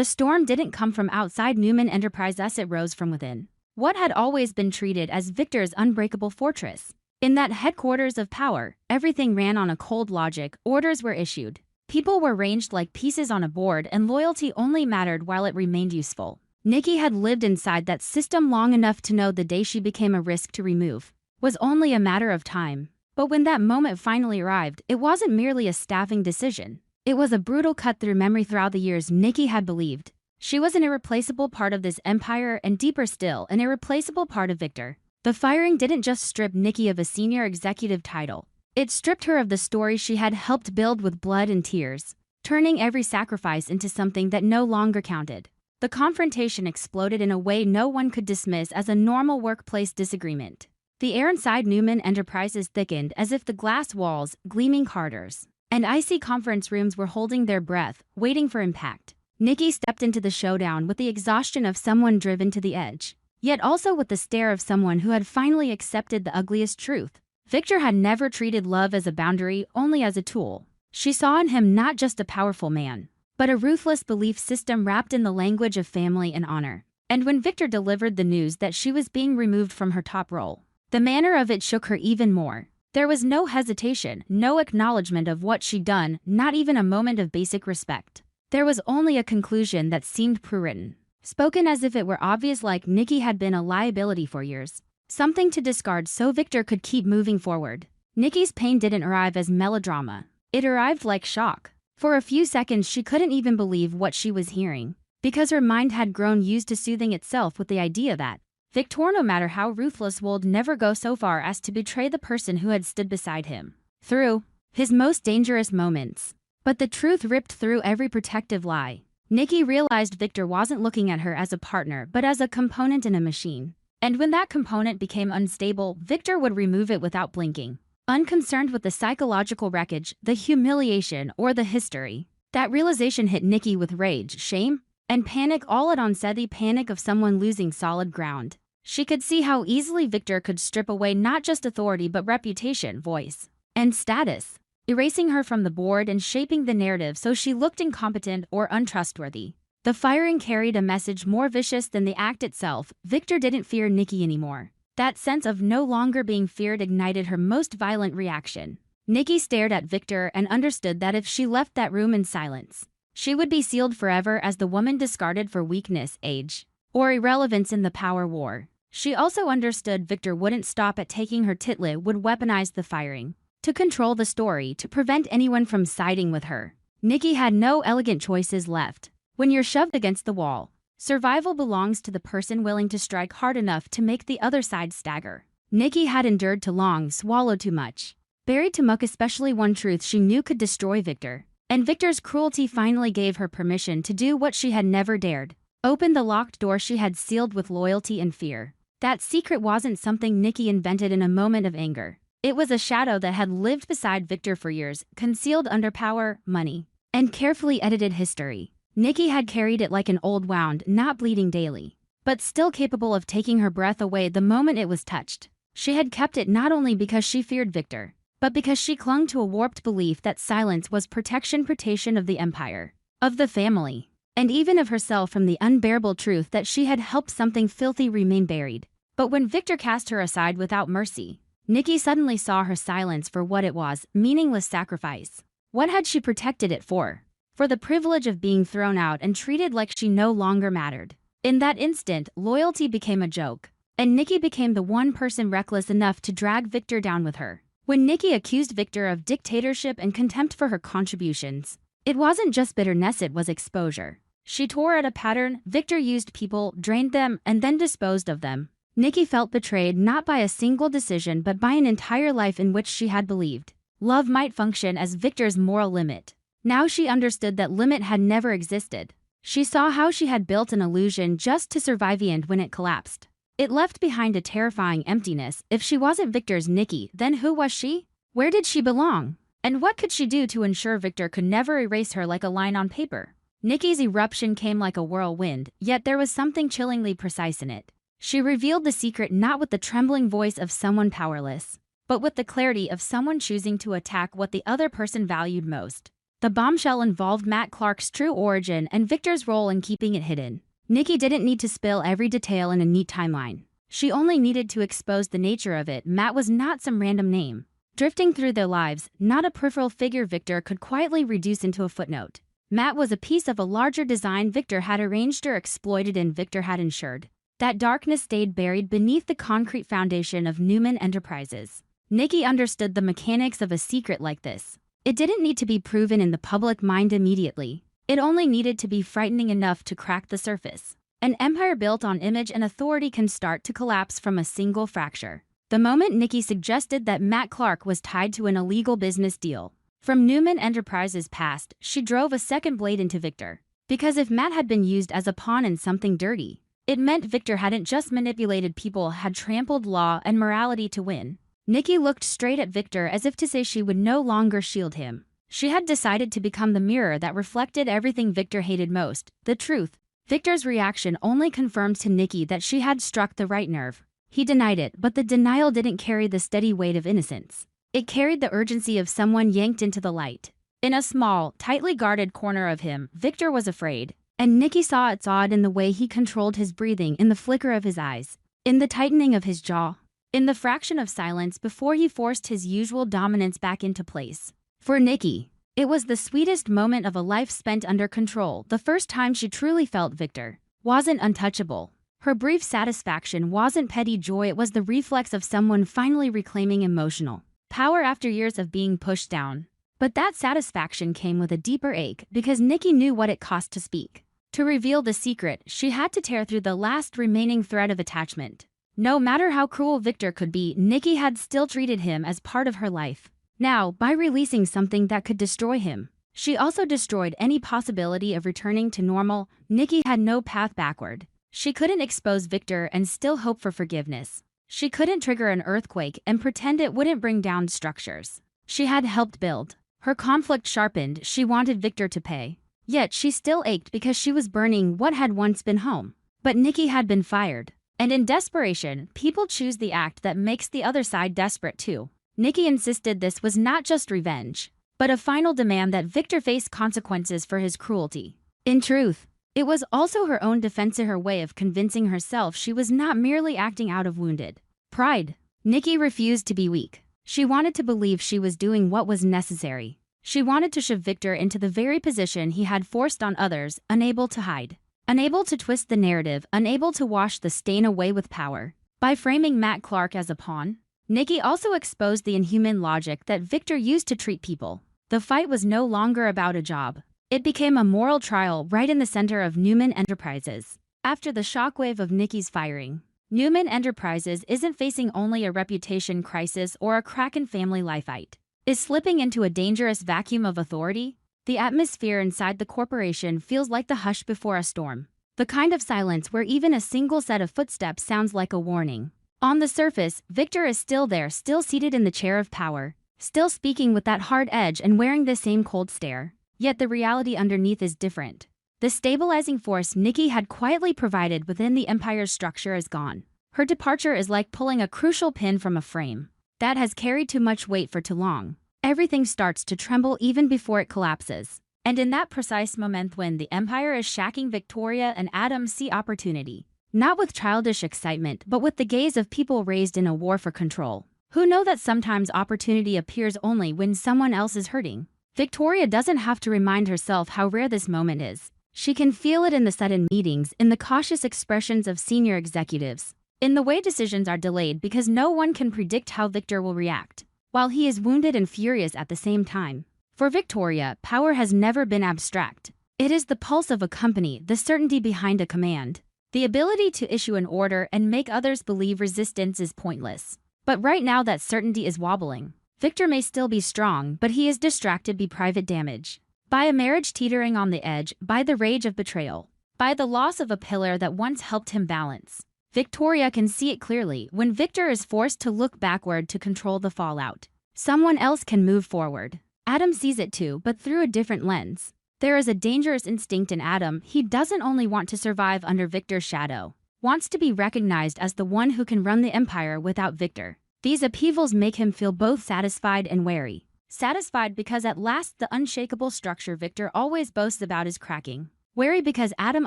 The storm didn't come from outside Newman Enterprises, it rose from within. What had always been treated as Victor's unbreakable fortress. In that headquarters of power, everything ran on a cold logic. Orders were issued. People were ranged like pieces on a board, and loyalty only mattered while it remained useful. Nikki had lived inside that system long enough to know the day she became a risk to remove was only a matter of time. But when that moment finally arrived, it wasn't merely a staffing decision. It was a brutal cut through memory. Throughout the years, Nikki had believed she was an irreplaceable part of this empire, and deeper still, an irreplaceable part of Victor. The firing didn't just strip Nikki of a senior executive title. It stripped her of the story she had helped build with blood and tears, turning every sacrifice into something that no longer counted. The confrontation exploded in a way no one could dismiss as a normal workplace disagreement. The air inside Newman Enterprises thickened as if the glass walls, gleaming corridors, and icy conference rooms were holding their breath, waiting for impact. Nikki stepped into the showdown with the exhaustion of someone driven to the edge, yet also with the stare of someone who had finally accepted the ugliest truth. Victor had never treated love as a boundary, only as a tool. She saw in him not just a powerful man, but a ruthless belief system wrapped in the language of family and honor. And when Victor delivered the news that she was being removed from her top role, the manner of it shook her even more. There was no hesitation, no acknowledgement of what she'd done, not even a moment of basic respect. There was only a conclusion that seemed pre-written, spoken as if it were obvious, like Nikki had been a liability for years, something to discard so Victor could keep moving forward. Nikki's pain didn't arrive as melodrama. It arrived like shock. For a few seconds she couldn't even believe what she was hearing, because her mind had grown used to soothing itself with the idea that Victor, no matter how ruthless, would never go so far as to betray the person who had stood beside him through his most dangerous moments. But the truth ripped through every protective lie. Nikki realized Victor wasn't looking at her as a partner, but as a component in a machine. And when that component became unstable, Victor would remove it without blinking, unconcerned with the psychological wreckage, the humiliation, or the history. That realization hit Nikki with rage, shame, and panic all at once, the panic of someone losing solid ground. She could see how easily Victor could strip away not just authority but reputation, voice, and status, erasing her from the board and shaping the narrative so she looked incompetent or untrustworthy. The firing carried a message more vicious than the act itself. Victor didn't fear Nikki anymore. That sense of no longer being feared ignited her most violent reaction. Nikki stared at Victor and understood that if she left that room in silence, she would be sealed forever as the woman discarded for weakness, age, or irrelevance in the power war. She also understood Victor wouldn't stop at taking her title, would weaponize the firing to control the story, to prevent anyone from siding with her. Nikki had no elegant choices left. When you're shoved against the wall, survival belongs to the person willing to strike hard enough to make the other side stagger. Nikki had endured too long, swallowed too much, buried too much, especially one truth she knew could destroy Victor. And Victor's cruelty finally gave her permission to do what she had never dared. Open the locked door she had sealed with loyalty and fear. That secret wasn't something Nikki invented in a moment of anger. It was a shadow that had lived beside Victor for years, concealed under power, money, and carefully edited history. Nikki had carried it like an old wound, not bleeding daily, but still capable of taking her breath away the moment it was touched. She had kept it not only because she feared Victor, but because she clung to a warped belief that silence was protection of the empire, of the family, and even of herself from the unbearable truth that she had helped something filthy remain buried. But when Victor cast her aside without mercy, Nikki suddenly saw her silence for what it was, meaningless sacrifice. What had she protected it for? For the privilege of being thrown out and treated like she no longer mattered. In that instant, loyalty became a joke, and Nikki became the one person reckless enough to drag Victor down with her. When Nikki accused Victor of dictatorship and contempt for her contributions, it wasn't just bitterness, it was exposure. She tore at a pattern. Victor used people, drained them, and then disposed of them. Nikki felt betrayed not by a single decision but by an entire life in which she had believed love might function as Victor's moral limit. Now she understood that limit had never existed. She saw how she had built an illusion just to survive, and when it collapsed, it left behind a terrifying emptiness. If she wasn't Victor's Nikki, then who was she? Where did she belong? And what could she do to ensure Victor could never erase her like a line on paper? Nikki's eruption came like a whirlwind, yet there was something chillingly precise in it. She revealed the secret not with the trembling voice of someone powerless, but with the clarity of someone choosing to attack what the other person valued most. The bombshell involved Matt Clark's true origin and Victor's role in keeping it hidden. Nikki didn't need to spill every detail in a neat timeline. She only needed to expose the nature of it. Matt was not some random name drifting through their lives, not a peripheral figure Victor could quietly reduce into a footnote. Matt was a piece of a larger design Victor had arranged or exploited, and Victor had ensured that darkness stayed buried beneath the concrete foundation of Newman Enterprises. Nikki understood the mechanics of a secret like this. It didn't need to be proven in the public mind immediately. It only needed to be frightening enough to crack the surface. An empire built on image and authority can start to collapse from a single fracture. The moment Nikki suggested that Matt Clark was tied to an illegal business deal from Newman Enterprises past, she drove a second blade into Victor. Because if Matt had been used as a pawn in something dirty, it meant Victor hadn't just manipulated people, had trampled law and morality to win. Nikki looked straight at Victor as if to say she would no longer shield him. She had decided to become the mirror that reflected everything Victor hated most, the truth. Victor's reaction only confirmed to Nikki that she had struck the right nerve. He denied it, but the denial didn't carry the steady weight of innocence. It carried the urgency of someone yanked into the light. In a small, tightly guarded corner of him, Victor was afraid, and Nikki saw its odd in the way he controlled his breathing, in the flicker of his eyes, in the tightening of his jaw, in the fraction of silence before he forced his usual dominance back into place. For Nikki, it was the sweetest moment of a life spent under control. The first time she truly felt Victor wasn't untouchable. Her brief satisfaction wasn't petty joy, it was the reflex of someone finally reclaiming emotional power after years of being pushed down. But that satisfaction came with a deeper ache, because Nikki knew what it cost to speak. To reveal the secret, she had to tear through the last remaining thread of attachment. No matter how cruel Victor could be, Nikki had still treated him as part of her life. Now, by releasing something that could destroy him, she also destroyed any possibility of returning to normal. Nikki had no path backward. She couldn't expose Victor and still hope for forgiveness. She couldn't trigger an earthquake and pretend it wouldn't bring down structures she had helped build. Her conflict sharpened. She wanted Victor to pay. Yet she still ached because she was burning what had once been home. But Nikki had been fired. And in desperation, people choose the act that makes the other side desperate too. Nikki insisted this was not just revenge, but a final demand that Victor face consequences for his cruelty. In truth, it was also her own defense, her way of convincing herself she was not merely acting out of wounded pride. Nikki refused to be weak. She wanted to believe she was doing what was necessary. She wanted to shove Victor into the very position he had forced on others, unable to hide, unable to twist the narrative, unable to wash the stain away with power. By framing Matt Clark as a pawn, Nikki also exposed the inhuman logic that Victor used to treat people. The fight was no longer about a job. It became a moral trial right in the center of Newman Enterprises. After the shockwave of Nikki's firing, Newman Enterprises isn't facing only a reputation crisis or a crack in family life. It is slipping into a dangerous vacuum of authority. The atmosphere inside the corporation feels like the hush before a storm. The kind of silence where even a single set of footsteps sounds like a warning. On the surface, Victor is still there, still seated in the chair of power, still speaking with that hard edge and wearing the same cold stare. Yet the reality underneath is different. The stabilizing force Nikki had quietly provided within the empire's structure is gone. Her departure is like pulling a crucial pin from a frame that has carried too much weight for too long. Everything starts to tremble even before it collapses. And in that precise moment when the empire is shaking, Victoria and Adam see opportunity. Not with childish excitement, but with the gaze of people raised in a war for control, who know that sometimes opportunity appears only when someone else is hurting. Victoria doesn't have to remind herself how rare this moment is. She can feel it in the sudden meetings, in the cautious expressions of senior executives, in the way decisions are delayed because no one can predict how Victor will react, while he is wounded and furious at the same time. For Victoria, power has never been abstract. It is the pulse of a company, the certainty behind a command, the ability to issue an order and make others believe resistance is pointless. But right now that certainty is wobbling. Victor may still be strong, but he is distracted by private damage. By a marriage teetering on the edge, by the rage of betrayal, by the loss of a pillar that once helped him balance. Victoria can see it clearly. When Victor is forced to look backward to control the fallout, someone else can move forward. Adam sees it too, but through a different lens. There is a dangerous instinct in Adam. He doesn't only want to survive under Victor's shadow, wants to be recognized as the one who can run the empire without Victor. These upheavals make him feel both satisfied and wary. Satisfied because at last the unshakable structure Victor always boasts about is cracking. Wary because Adam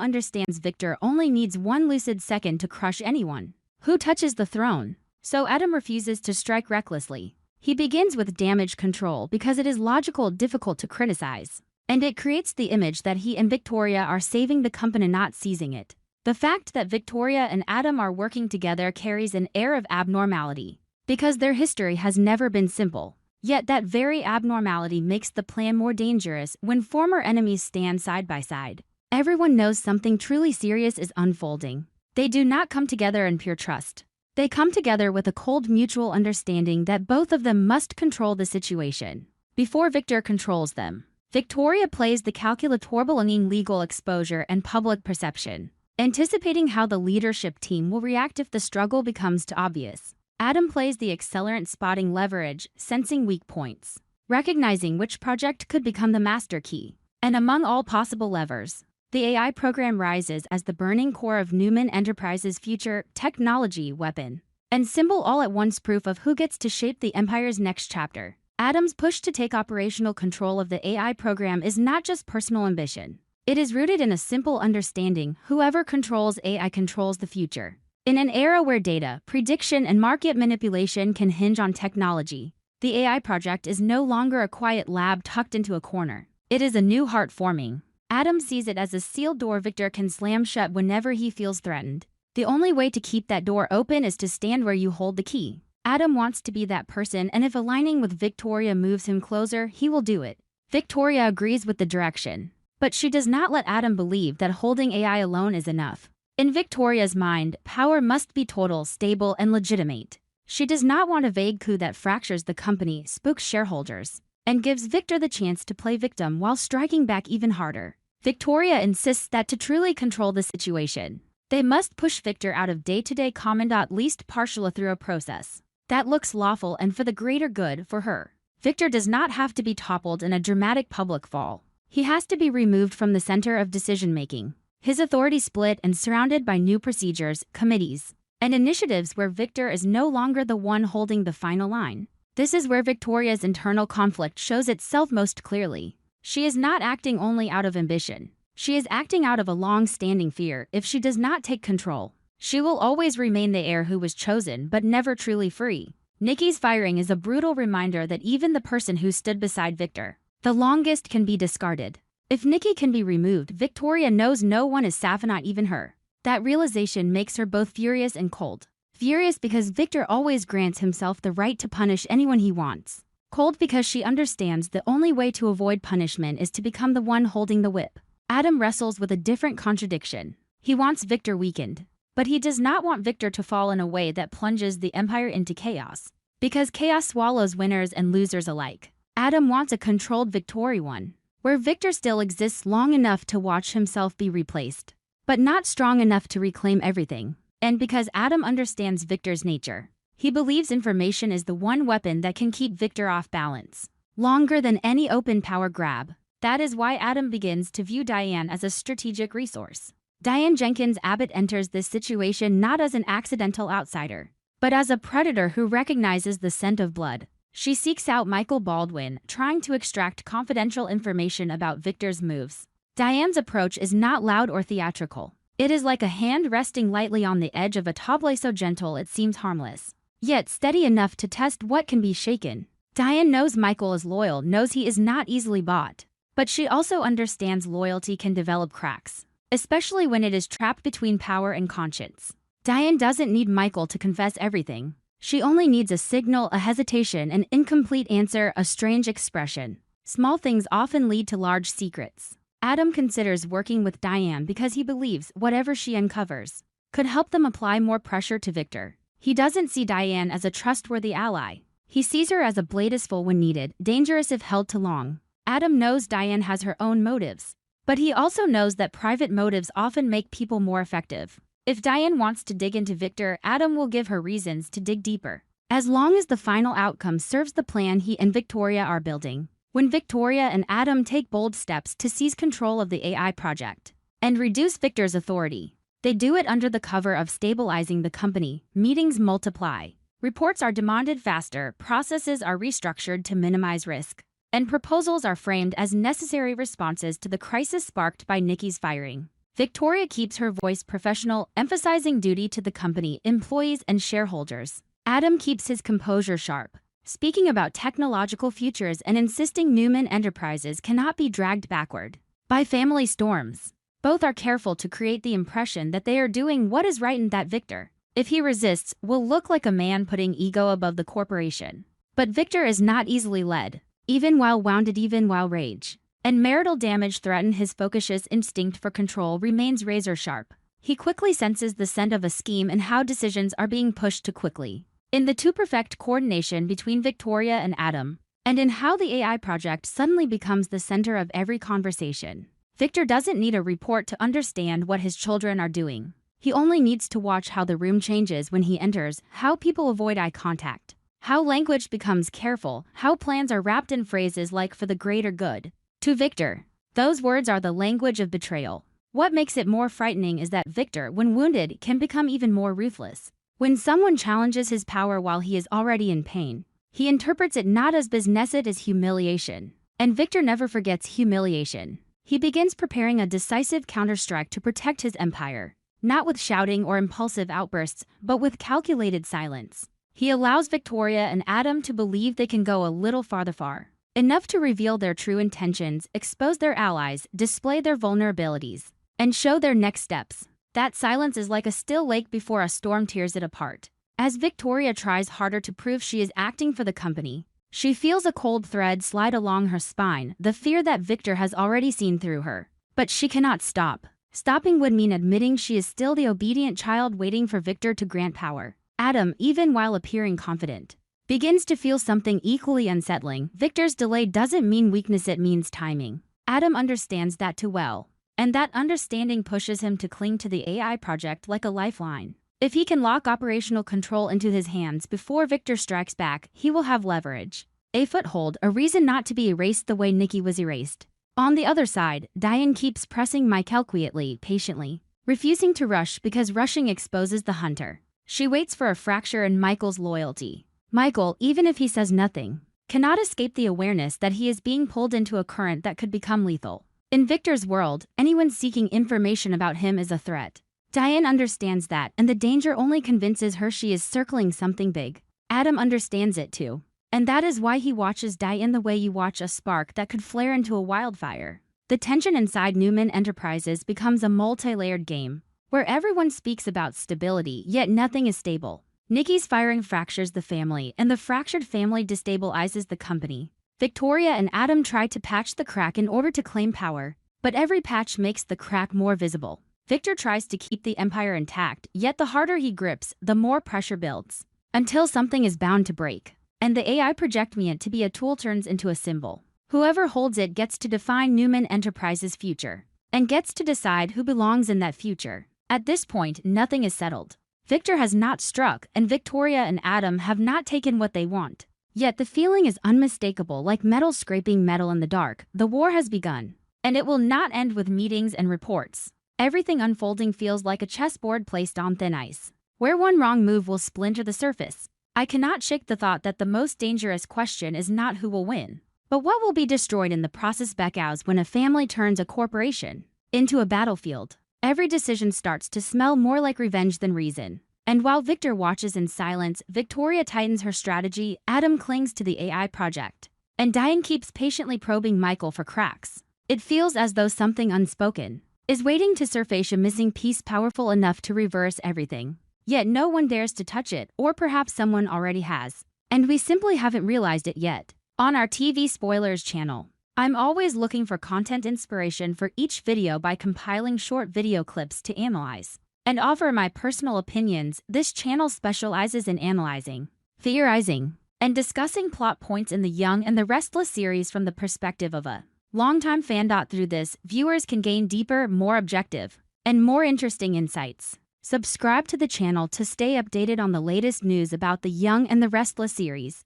understands Victor only needs one lucid second to crush anyone who touches the throne. So Adam refuses to strike recklessly. He begins with damage control because it is logical difficult to criticize. And it creates the image that he and Victoria are saving the company, not seizing it. The fact that Victoria and Adam are working together carries an air of abnormality, because their history has never been simple. Yet that very abnormality makes the plan more dangerous when former enemies stand side by side. Everyone knows something truly serious is unfolding. They do not come together in pure trust. They come together with a cold mutual understanding that both of them must control the situation before Victor controls them. Victoria plays the calculator, balancing legal exposure and public perception, anticipating how the leadership team will react if the struggle becomes too obvious. Adam plays the accelerant, spotting leverage, sensing weak points, recognizing which project could become the master key. And among all possible levers, the AI program rises as the burning core of Newman Enterprises' future technology weapon and symbol, all at once proof of who gets to shape the empire's next chapter. Adam's push to take operational control of the AI program is not just personal ambition. It is rooted in a simple understanding: whoever controls AI controls the future. In an era where data, prediction, and market manipulation can hinge on technology, the AI project is no longer a quiet lab tucked into a corner. It is a new heart forming. Adam sees it as a sealed door Victor can slam shut whenever he feels threatened. The only way to keep that door open is to stand where you hold the key. Adam wants to be that person, and if aligning with Victoria moves him closer, he will do it. Victoria agrees with the direction, but she does not let Adam believe that holding AI alone is enough. In Victoria's mind, power must be total, stable, and legitimate. She does not want a vague coup that fractures the company, spooks shareholders, and gives Victor the chance to play victim while striking back even harder. Victoria insists that to truly control the situation, they must push Victor out of day-to-day command, at least partially, through a process that looks lawful and for the greater good for her. Victor does not have to be toppled in a dramatic public fall. He has to be removed from the center of decision-making. His authority split and surrounded by new procedures, committees, and initiatives where Victor is no longer the one holding the final line. This is where Victoria's internal conflict shows itself most clearly. She is not acting only out of ambition. She is acting out of a long-standing fear. If she does not take control, she will always remain the heir who was chosen but never truly free. Nikki's firing is a brutal reminder that even the person who stood beside Victor the longest can be discarded. If Nikki can be removed, Victoria knows no one is safe, not even her. That realization makes her both furious and cold. Furious because Victor always grants himself the right to punish anyone he wants. Cold because she understands the only way to avoid punishment is to become the one holding the whip. Adam wrestles with a different contradiction. He wants Victor weakened, but he does not want Victor to fall in a way that plunges the empire into chaos, because chaos swallows winners and losers alike. Adam wants a controlled Victoria one, where Victor still exists long enough to watch himself be replaced, but not strong enough to reclaim everything. And because Adam understands Victor's nature, he believes information is the one weapon that can keep Victor off balance longer than any open power grab. That is why Adam begins to view Diane as a strategic resource. Diane Jenkins Abbott enters this situation not as an accidental outsider, but as a predator who recognizes the scent of blood. She seeks out Michael Baldwin, trying to extract confidential information about Victor's moves. Diane's approach is not loud or theatrical. It is like a hand resting lightly on the edge of a tablet, so gentle it seems harmless, yet steady enough to test what can be shaken. Diane knows Michael is loyal, knows he is not easily bought, but she also understands loyalty can develop cracks, especially when it is trapped between power and conscience. Diane doesn't need Michael to confess everything. She only needs a signal, a hesitation, an incomplete answer, a strange expression. Small things often lead to large secrets. Adam considers working with Diane because he believes whatever she uncovers could help them apply more pressure to Victor. He doesn't see Diane as a trustworthy ally. He sees her as a bladesful when needed, dangerous if held too long. Adam knows Diane has her own motives, but he also knows that private motives often make people more effective. If Diane wants to dig into Victor, Adam will give her reasons to dig deeper, as long as the final outcome serves the plan he and Victoria are building. When Victoria and Adam take bold steps to seize control of the AI project and reduce Victor's authority, they do it under the cover of stabilizing the company. Meetings multiply. Reports are demanded faster, processes are restructured to minimize risk, and proposals are framed as necessary responses to the crisis sparked by Nikki's firing. Victoria keeps her voice professional, emphasizing duty to the company, employees, and shareholders. Adam keeps his composure sharp, speaking about technological futures and insisting Newman Enterprises cannot be dragged backward by family storms. Both are careful to create the impression that they are doing what is right and that Victor, if he resists, will look like a man putting ego above the corporation. But Victor is not easily led, even while wounded, even while rage and marital damage threaten his focus's instinct for control remains razor sharp. He quickly senses the scent of a scheme and how decisions are being pushed too quickly. In the too-perfect coordination between Victoria and Adam, and in how the AI project suddenly becomes the center of every conversation. Victor doesn't need a report to understand what his children are doing. He only needs to watch how the room changes when he enters, how people avoid eye contact, how language becomes careful, how plans are wrapped in phrases like "for the greater good." To Victor, those words are the language of betrayal. What makes it more frightening is that Victor, when wounded, can become even more ruthless. When someone challenges his power while he is already in pain, he interprets it not as business but as humiliation. And Victor never forgets humiliation. He begins preparing a decisive counterstrike to protect his empire, not with shouting or impulsive outbursts, but with calculated silence. He allows Victoria and Adam to believe they can go a little far, enough to reveal their true intentions, expose their allies, display their vulnerabilities, and show their next steps. That silence is like a still lake before a storm tears it apart. As Victoria tries harder to prove she is acting for the company, she feels a cold thread slide along her spine, the fear that Victor has already seen through her. But she cannot stop. Stopping would mean admitting she is still the obedient child waiting for Victor to grant power. Adam, even while appearing confident, begins to feel something equally unsettling. Victor's delay doesn't mean weakness, it means timing. Adam understands that too well, and that understanding pushes him to cling to the AI project like a lifeline. If he can lock operational control into his hands before Victor strikes back, he will have leverage, a foothold, a reason not to be erased the way Nikki was erased. On the other side, Diane keeps pressing Michael quietly, patiently, refusing to rush because rushing exposes the hunter. She waits for a fracture in Michael's loyalty. Michael, even if he says nothing, cannot escape the awareness that he is being pulled into a current that could become lethal. In Victor's world, anyone seeking information about him is a threat. Diane understands that, and the danger only convinces her she is circling something big. Adam understands it too, and that is why he watches Diane the way you watch a spark that could flare into a wildfire. The tension inside Newman Enterprises becomes a multi-layered game, where everyone speaks about stability, yet nothing is stable. Nikki's firing fractures the family, and the fractured family destabilizes the company. Victoria and Adam try to patch the crack in order to claim power, but every patch makes the crack more visible. Victor tries to keep the empire intact, yet the harder he grips, the more pressure builds, until something is bound to break. And the AI project meant to be a tool turns into a symbol. Whoever holds it gets to define Newman Enterprises' future, and gets to decide who belongs in that future. At this point, nothing is settled. Victor has not struck, and Victoria and Adam have not taken what they want. Yet the feeling is unmistakable, like metal scraping metal in the dark. The war has begun, and it will not end with meetings and reports. Everything unfolding feels like a chessboard placed on thin ice, where one wrong move will splinter the surface. I cannot shake the thought that the most dangerous question is not who will win, but what will be destroyed in the process. Because when a family turns a corporation into a battlefield, every decision starts to smell more like revenge than reason. And while Victor watches in silence, Victoria tightens her strategy, Adam clings to the AI project, and Diane keeps patiently probing Michael for cracks. It feels as though something unspoken is waiting to surface, a missing piece powerful enough to reverse everything. Yet no one dares to touch it, or perhaps someone already has, and we simply haven't realized it yet. On our TV Spoilers channel, I'm always looking for content inspiration for each video by compiling short video clips to analyze and offer my personal opinions. This channel specializes in analyzing, theorizing, and discussing plot points in the Young and the Restless series from the perspective of a longtime fan. Through this, viewers can gain deeper, more objective, and more interesting insights. Subscribe to the channel to stay updated on the latest news about the Young and the Restless series.